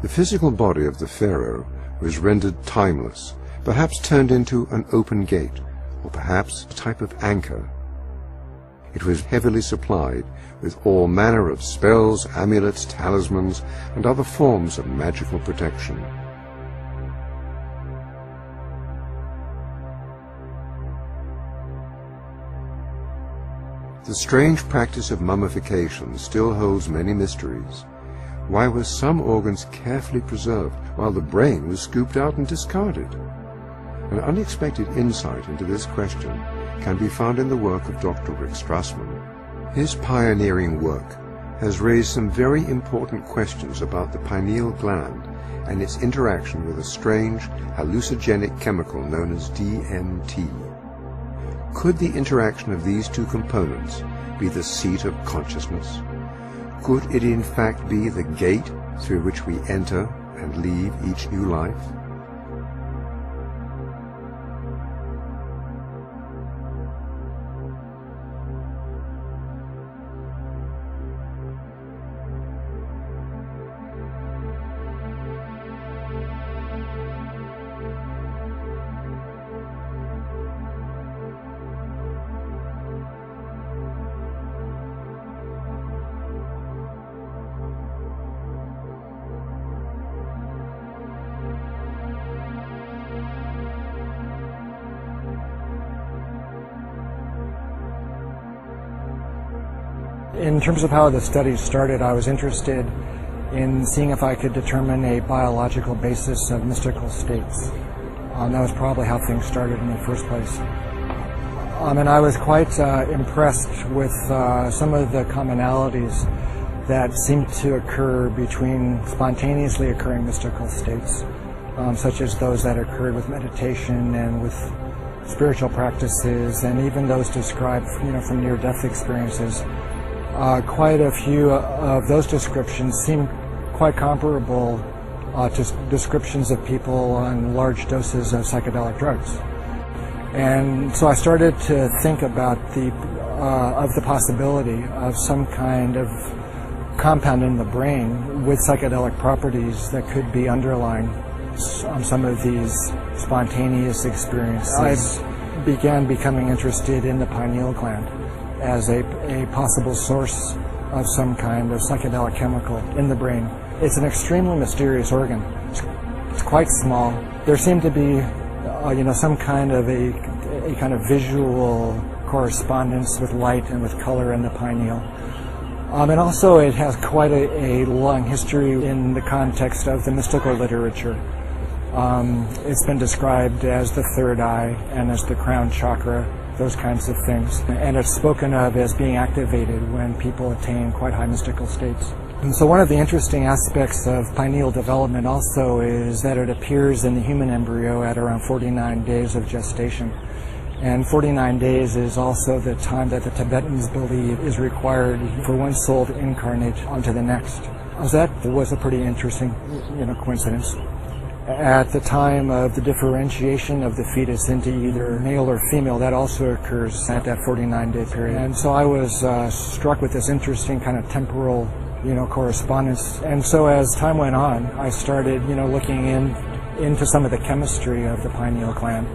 The physical body of the pharaoh was rendered timeless, perhaps turned into an open gate, or perhaps a type of anchor. It was heavily supplied with all manner of spells, amulets, talismans, and other forms of magical protection. The strange practice of mummification still holds many mysteries. Why were some organs carefully preserved while the brain was scooped out and discarded? An unexpected insight into this question can be found in the work of Dr. Strassman. His pioneering work has raised some very important questions about the pineal gland and its interaction with a strange hallucinogenic chemical known as DMT. Could the interaction of these two components be the seat of consciousness? Could it in fact be the gate through which we enter and leave each new life? In terms of how the study started, I was interested in seeing if I could determine a biological basis of mystical states. That was probably how things started in the first place. And I was quite impressed with some of the commonalities that seemed to occur between spontaneously occurring mystical states, such as those that occurred with meditation and with spiritual practices, and even those described, from near-death experiences. Quite a few of those descriptions seem quite comparable to descriptions of people on large doses of psychedelic drugs. And so I started to think about the possibility of some kind of compound in the brain with psychedelic properties that could be underlying some of these spontaneous experiences. I began becoming interested in the pineal gland as a possible source of some kind of psychedelic chemical in the brain. It's an extremely mysterious organ. It's quite small. There seemed to be, some kind of a kind of visual correspondence with light and with color in the pineal. And also it has quite a long history in the context of the mystical literature. It's been described as the third eye and as the crown chakra, those kinds of things. And it's spoken of as being activated when people attain quite high mystical states. And so one of the interesting aspects of pineal development also is that it appears in the human embryo at around 49 days of gestation. And 49 days is also the time that the Tibetans believe is required for one soul to incarnate onto the next. So that was a pretty interesting, coincidence. At the time of the differentiation of the fetus into either male or female, that also occurs at that 49-day period. And so I was struck with this interesting kind of temporal, correspondence. And so as time went on, I started, looking into some of the chemistry of the pineal gland.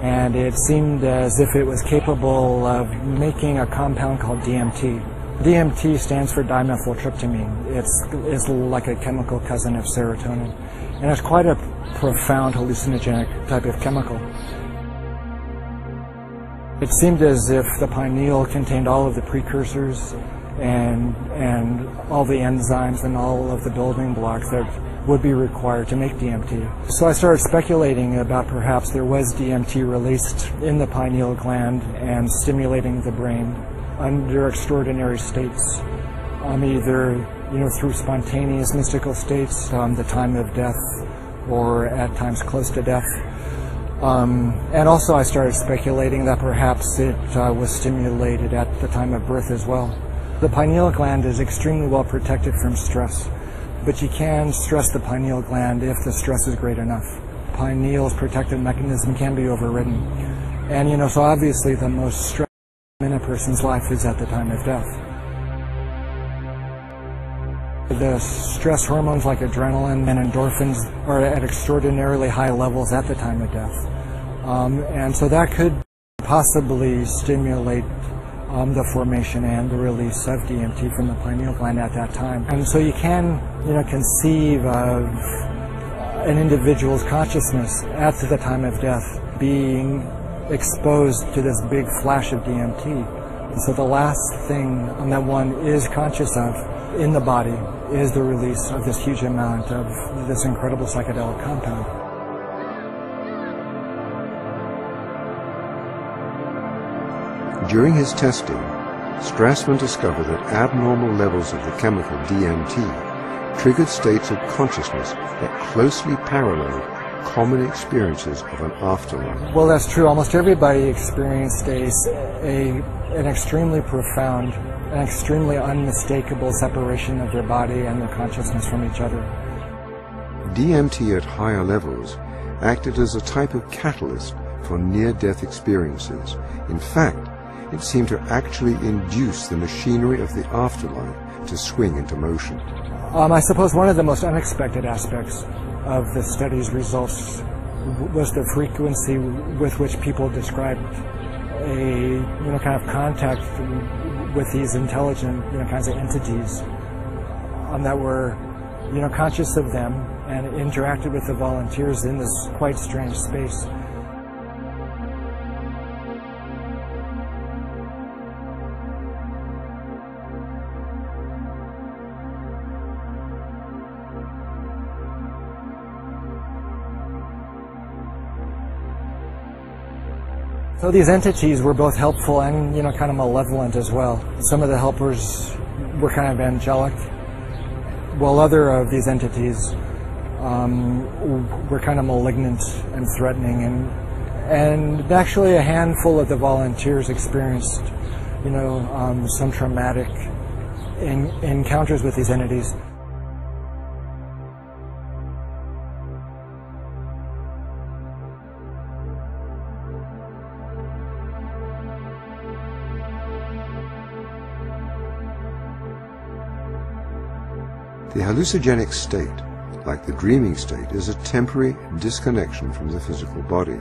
And it seemed as if it was capable of making a compound called DMT. DMT stands for dimethyltryptamine. It's like a chemical cousin of serotonin. And it's quite a profound hallucinogenic type of chemical. It seemed as if the pineal contained all of the precursors and all the enzymes and all of the building blocks that would be required to make DMT. So I started speculating about perhaps there was DMT released in the pineal gland and stimulating the brain under extraordinary states, either through spontaneous mystical states, the time of death, or at times close to death. And also I started speculating that perhaps it was stimulated at the time of birth as well. The pineal gland is extremely well protected from stress, but you can stress the pineal gland if the stress is great enough. Pineal's protective mechanism can be overridden. And so obviously the most stress in a person's life is at the time of death. The stress hormones like adrenaline and endorphins are at extraordinarily high levels at the time of death. And so that could possibly stimulate the formation and the release of DMT from the pineal gland at that time. And so you can, conceive of an individual's consciousness at the time of death being exposed to this big flash of DMT. And so the last thing that one is conscious of in the body is the release of this huge amount of this incredible psychedelic compound. During his testing, Strassman discovered that abnormal levels of the chemical DMT triggered states of consciousness that closely paralleled common experiences of an afterlife. Well, that's true. Almost everybody experienced an extremely profound, an extremely unmistakable separation of their body and their consciousness from each other. DMT at higher levels acted as a type of catalyst for near-death experiences. In fact, it seemed to actually induce the machinery of the afterlife to swing into motion. I suppose one of the most unexpected aspects of the study's results was the frequency with which people described a kind of contact with these intelligent kinds of entities that were conscious of them and interacted with the volunteers in this quite strange space. So these entities were both helpful and, kind of malevolent as well. Some of the helpers were kind of angelic, while other of these entities were kind of malignant and threatening. And actually a handful of the volunteers experienced, some traumatic encounters with these entities. The hallucinogenic state, like the dreaming state, is a temporary disconnection from the physical body.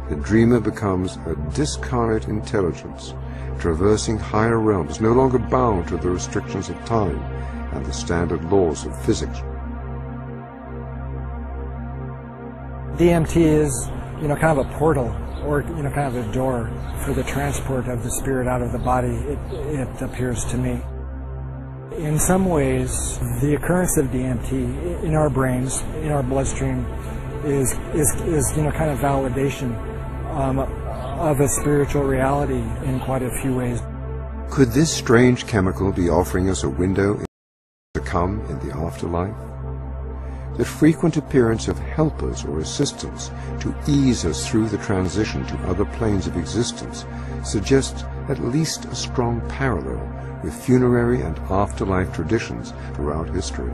The dreamer becomes a discarnate intelligence, traversing higher realms, no longer bound to the restrictions of time and the standard laws of physics. DMT is, kind of a portal, or, kind of a door for the transport of the spirit out of the body, it appears to me. In some ways, the occurrence of DMT in our brains, in our bloodstream, is kind of validation of a spiritual reality in quite a few ways. Could this strange chemical be offering us a window to come in the afterlife? The frequent appearance of helpers or assistants to ease us through the transition to other planes of existence suggests at least a strong parallel with funerary and afterlife traditions throughout history.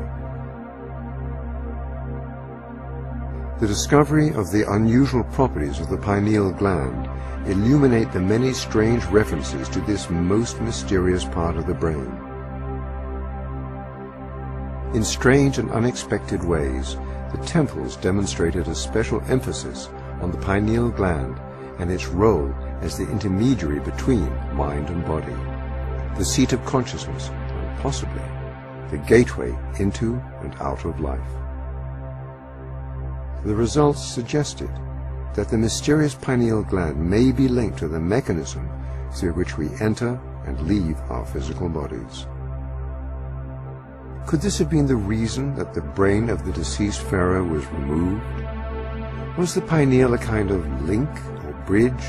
The discovery of the unusual properties of the pineal gland illuminate the many strange references to this most mysterious part of the brain. In strange and unexpected ways, the temples demonstrated a special emphasis on the pineal gland and its role as the intermediary between mind and body, the seat of consciousness, and possibly the gateway into and out of life. The results suggested that the mysterious pineal gland may be linked to the mechanism through which we enter and leave our physical bodies. Could this have been the reason that the brain of the deceased pharaoh was removed? Was the pineal a kind of link or bridge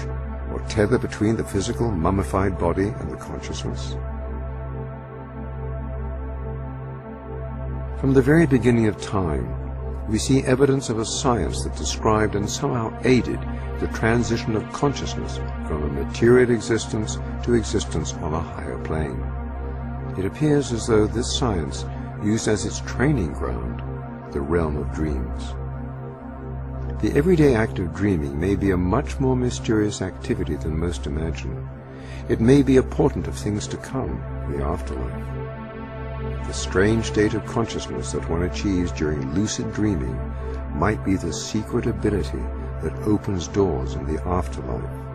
or tether between the physical mummified body and the consciousness? From the very beginning of time, we see evidence of a science that described and somehow aided the transition of consciousness from a material existence to existence on a higher plane. It appears as though this science used as its training ground the realm of dreams. The everyday act of dreaming may be a much more mysterious activity than most imagine. It may be a portent of things to come, the afterlife. The strange state of consciousness that one achieves during lucid dreaming might be the secret ability that opens doors in the afterlife.